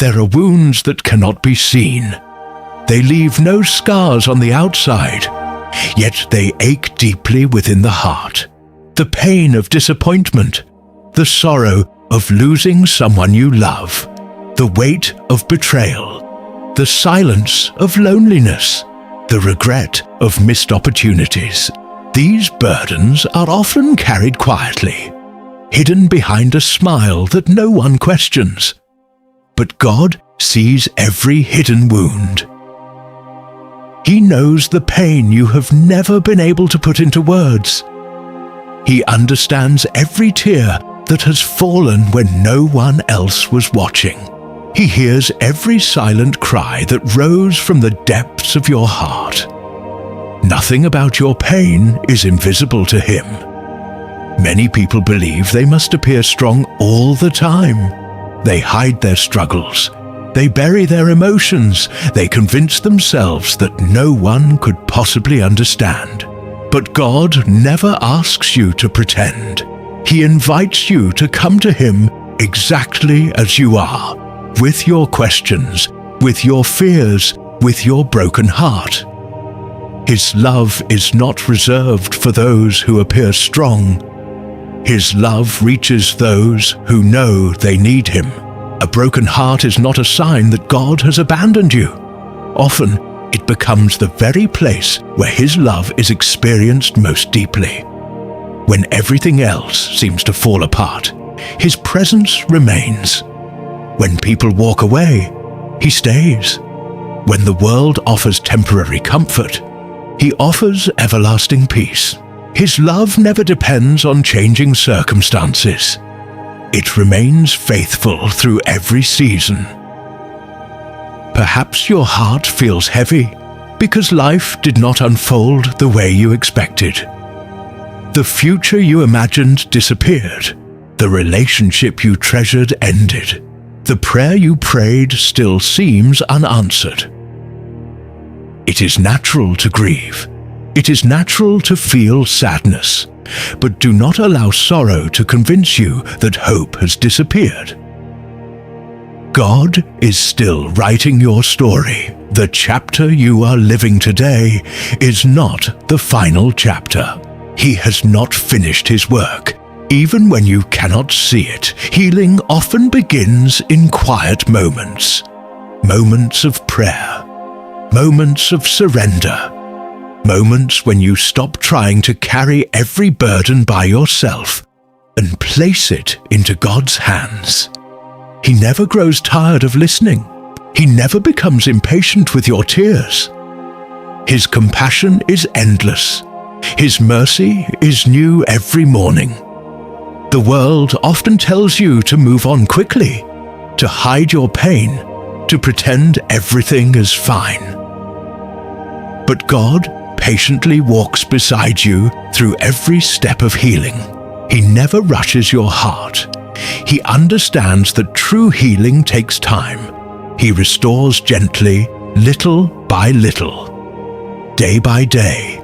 There are wounds that cannot be seen. They leave no scars on the outside, yet they ache deeply within the heart. The pain of disappointment, the sorrow of losing someone you love, the weight of betrayal, the silence of loneliness, the regret of missed opportunities. These burdens are often carried quietly, hidden behind a smile that no one questions. But God sees every hidden wound. He knows the pain you have never been able to put into words. He understands every tear that has fallen when no one else was watching. He hears every silent cry that rose from the depths of your heart. Nothing about your pain is invisible to Him. Many people believe they must appear strong all the time. They hide their struggles. They bury their emotions. They convince themselves that no one could possibly understand. But God never asks you to pretend. He invites you to come to Him exactly as you are, with your questions, with your fears, with your broken heart. His love is not reserved for those who appear strong. His love reaches those who know they need Him. A broken heart is not a sign that God has abandoned you. Often, it becomes the very place where His love is experienced most deeply. When everything else seems to fall apart, His presence remains. When people walk away, He stays. When the world offers temporary comfort, He offers everlasting peace. His love never depends on changing circumstances. It remains faithful through every season. Perhaps your heart feels heavy because life did not unfold the way you expected. The future you imagined disappeared. The relationship you treasured ended. The prayer you prayed still seems unanswered. It is natural to grieve. It is natural to feel sadness, but do not allow sorrow to convince you that hope has disappeared. God is still writing your story. The chapter you are living today is not the final chapter. He has not finished His work. Even when you cannot see it, healing often begins in quiet moments. Moments of prayer. Moments of surrender. Moments when you stop trying to carry every burden by yourself and place it into God's hands. He never grows tired of listening. He never becomes impatient with your tears. His compassion is endless. His mercy is new every morning. The world often tells you to move on quickly, to hide your pain, to pretend everything is fine. But God patiently walks beside you through every step of healing. He never rushes your heart. He understands that true healing takes time. He restores gently, little by little, day by day,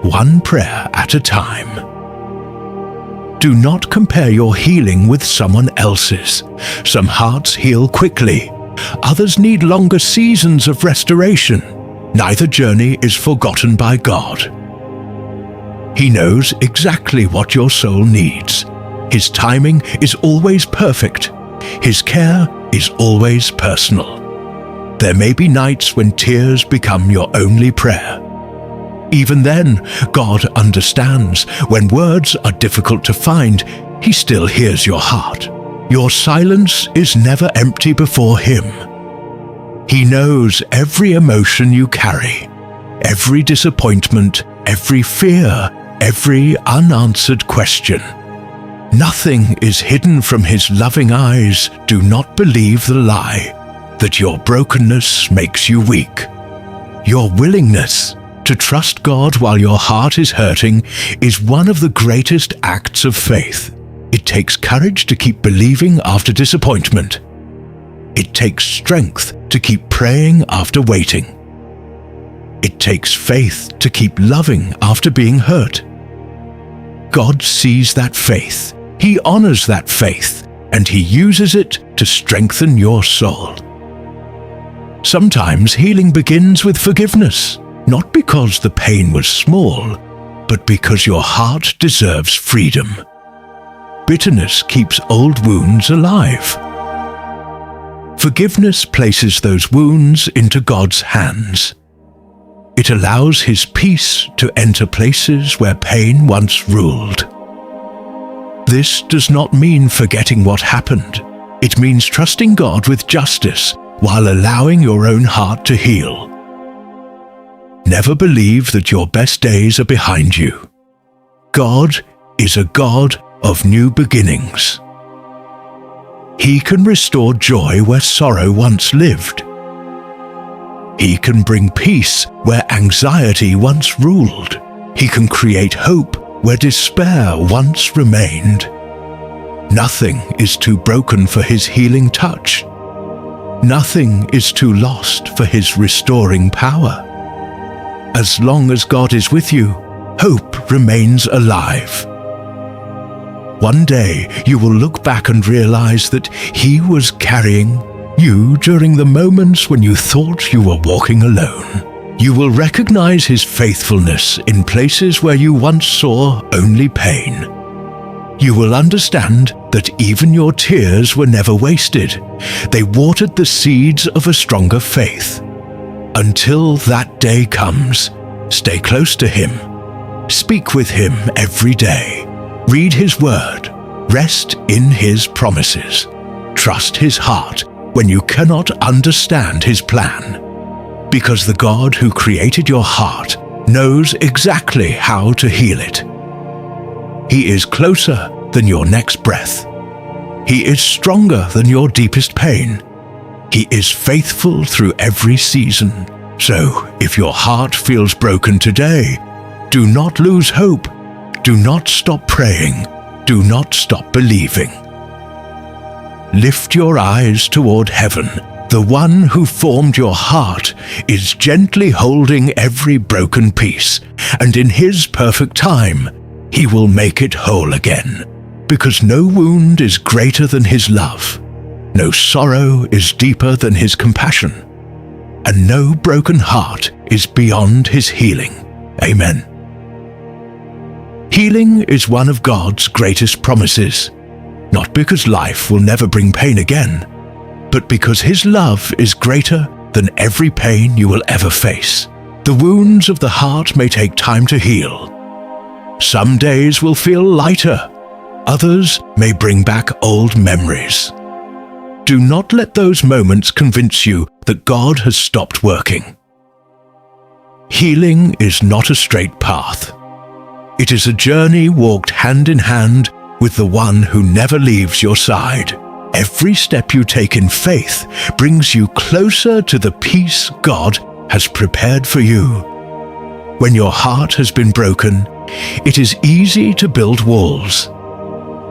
one prayer at a time. Do not compare your healing with someone else's. Some hearts heal quickly. Others need longer seasons of restoration. Neither journey is forgotten by God. He knows exactly what your soul needs. His timing is always perfect. His care is always personal. There may be nights when tears become your only prayer. Even then, God understands. When words are difficult to find, He still hears your heart. Your silence is never empty before Him. He knows every emotion you carry, every disappointment, every fear, every unanswered question. Nothing is hidden from His loving eyes. Do not believe the lie that your brokenness makes you weak. Your willingness to trust God while your heart is hurting is one of the greatest acts of faith. It takes courage to keep believing after disappointment. It takes strength to keep praying after waiting. It takes faith to keep loving after being hurt. God sees that faith. He honors that faith, and He uses it to strengthen your soul. Sometimes healing begins with forgiveness, not because the pain was small, but because your heart deserves freedom. Bitterness keeps old wounds alive. Forgiveness places those wounds into God's hands. It allows His peace to enter places where pain once ruled. This does not mean forgetting what happened. It means trusting God with justice while allowing your own heart to heal. Never believe that your best days are behind you. God is a God of new beginnings. He can restore joy where sorrow once lived. He can bring peace where anxiety once ruled. He can create hope where despair once remained. Nothing is too broken for His healing touch. Nothing is too lost for His restoring power. As long as God is with you, hope remains alive. One day you will look back and realize that He was carrying you during the moments when you thought you were walking alone. You will recognize His faithfulness in places where you once saw only pain. You will understand that even your tears were never wasted. They watered the seeds of a stronger faith. Until that day comes, stay close to Him. Speak with Him every day. Read His word. Rest in His promises. Trust His heart when you cannot understand His plan. Because the God who created your heart knows exactly how to heal it. He is closer than your next breath. He is stronger than your deepest pain. He is faithful through every season. So, if your heart feels broken today, do not lose hope. Do not stop praying. Do not stop believing. Lift your eyes toward heaven. The one who formed your heart is gently holding every broken piece, and in His perfect time, He will make it whole again. Because no wound is greater than His love. No sorrow is deeper than His compassion. And no broken heart is beyond His healing. Amen. Healing is one of God's greatest promises, not because life will never bring pain again, but because His love is greater than every pain you will ever face. The wounds of the heart may take time to heal. Some days will feel lighter. Others may bring back old memories. Do not let those moments convince you that God has stopped working. Healing is not a straight path. It is a journey walked hand in hand with the one who never leaves your side. Every step you take in faith brings you closer to the peace God has prepared for you. When your heart has been broken, it is easy to build walls.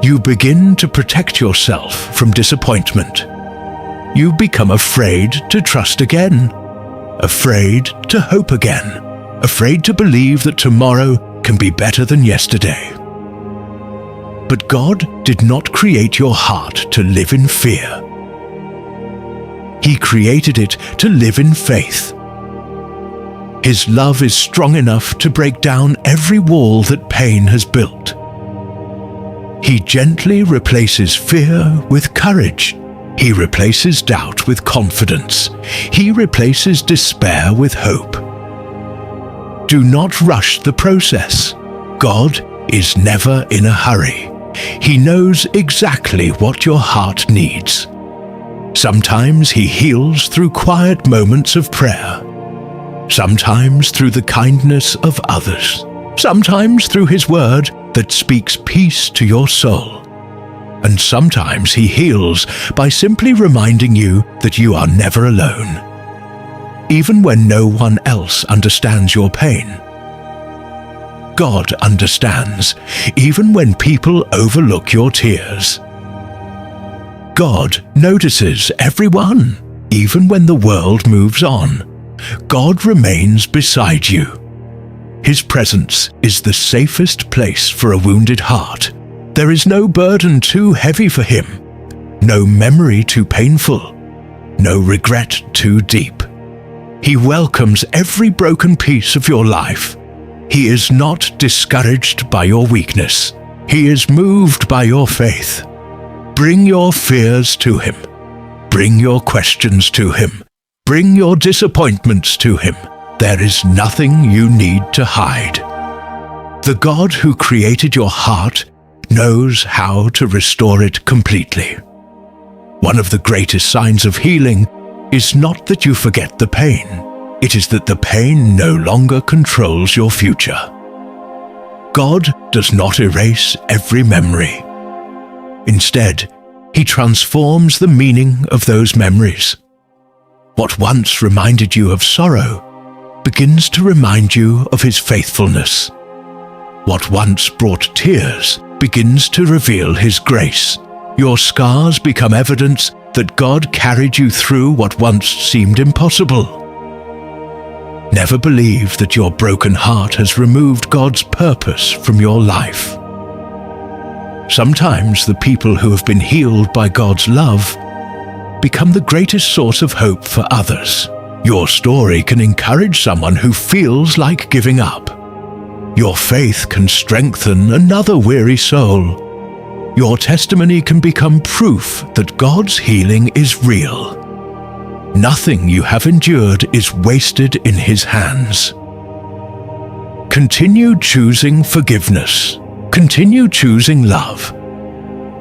You begin to protect yourself from disappointment. You become afraid to trust again, afraid to hope again, afraid to believe that tomorrow can be better than yesterday. But God did not create your heart to live in fear. He created it to live in faith. His love is strong enough to break down every wall that pain has built. He gently replaces fear with courage. He replaces doubt with confidence. He replaces despair with hope. Do not rush the process. God is never in a hurry. He knows exactly what your heart needs. Sometimes He heals through quiet moments of prayer. Sometimes through the kindness of others. Sometimes through His word that speaks peace to your soul. And sometimes He heals by simply reminding you that you are never alone, even when no one else understands your pain. God understands, even when people overlook your tears. God notices everyone, even when the world moves on. God remains beside you. His presence is the safest place for a wounded heart. There is no burden too heavy for Him, no memory too painful, no regret too deep. He welcomes every broken piece of your life. He is not discouraged by your weakness. He is moved by your faith. Bring your fears to Him. Bring your questions to Him. Bring your disappointments to Him. There is nothing you need to hide. The God who created your heart knows how to restore it completely. One of the greatest signs of healing is not that you forget the pain. It is that the pain no longer controls your future. God does not erase every memory. Instead, He transforms the meaning of those memories. What once reminded you of sorrow begins to remind you of His faithfulness. What once brought tears begins to reveal His grace. Your scars become evidence that God carried you through what once seemed impossible. Never believe that your broken heart has removed God's purpose from your life. Sometimes the people who have been healed by God's love become the greatest source of hope for others. Your story can encourage someone who feels like giving up. Your faith can strengthen another weary soul. Your testimony can become proof that God's healing is real. Nothing you have endured is wasted in His hands. Continue choosing forgiveness. Continue choosing love.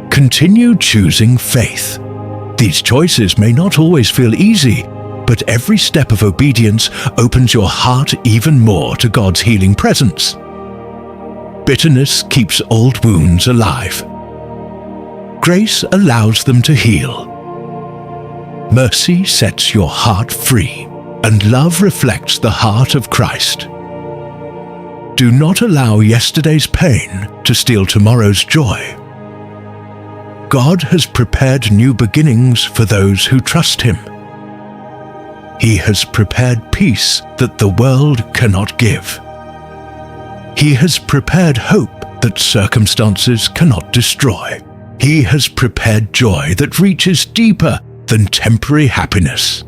Continue choosing faith. These choices may not always feel easy, but every step of obedience opens your heart even more to God's healing presence. Bitterness keeps old wounds alive. Grace allows them to heal. Mercy sets your heart free, and love reflects the heart of Christ. Do not allow yesterday's pain to steal tomorrow's joy. God has prepared new beginnings for those who trust Him. He has prepared peace that the world cannot give. He has prepared hope that circumstances cannot destroy. He has prepared joy that reaches deeper than temporary happiness.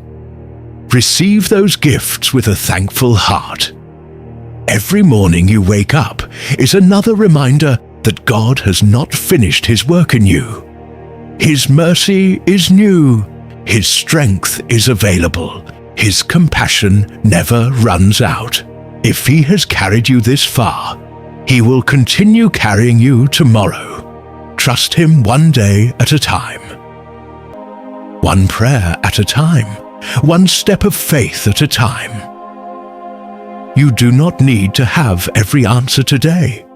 Receive those gifts with a thankful heart. Every morning you wake up is another reminder that God has not finished His work in you. His mercy is new. His strength is available. His compassion never runs out. If He has carried you this far, He will continue carrying you tomorrow. Trust Him one day at a time. One prayer at a time, one step of faith at a time. You do not need to have every answer today.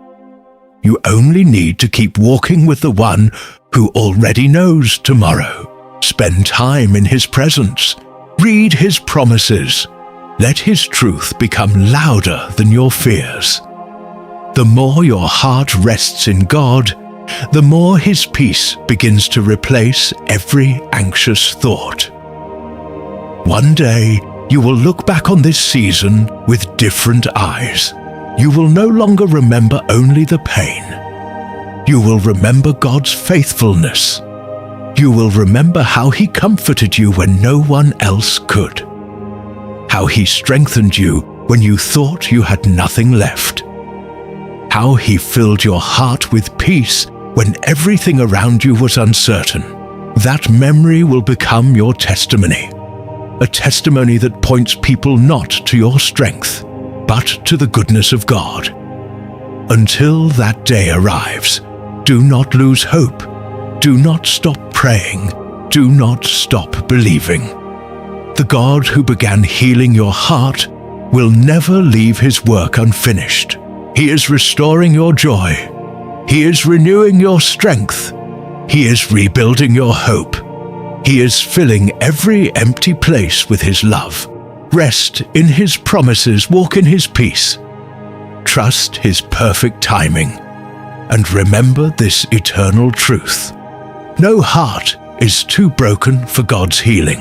You only need to keep walking with the One who already knows tomorrow. Spend time in His presence. Read His promises. Let His truth become louder than your fears. The more your heart rests in God, the more His peace begins to replace every anxious thought. One day, you will look back on this season with different eyes. You will no longer remember only the pain. You will remember God's faithfulness. You will remember how He comforted you when no one else could. How He strengthened you when you thought you had nothing left. How He filled your heart with peace when everything around you was uncertain. That memory will become your testimony. A testimony that points people not to your strength, but to the goodness of God. Until that day arrives, do not lose hope. Do not stop praying. Do not stop believing. The God who began healing your heart will never leave His work unfinished. He is restoring your joy. He is renewing your strength. He is rebuilding your hope. He is filling every empty place with His love. Rest in His promises, walk in His peace. Trust His perfect timing. And remember this eternal truth. No heart is too broken for God's healing.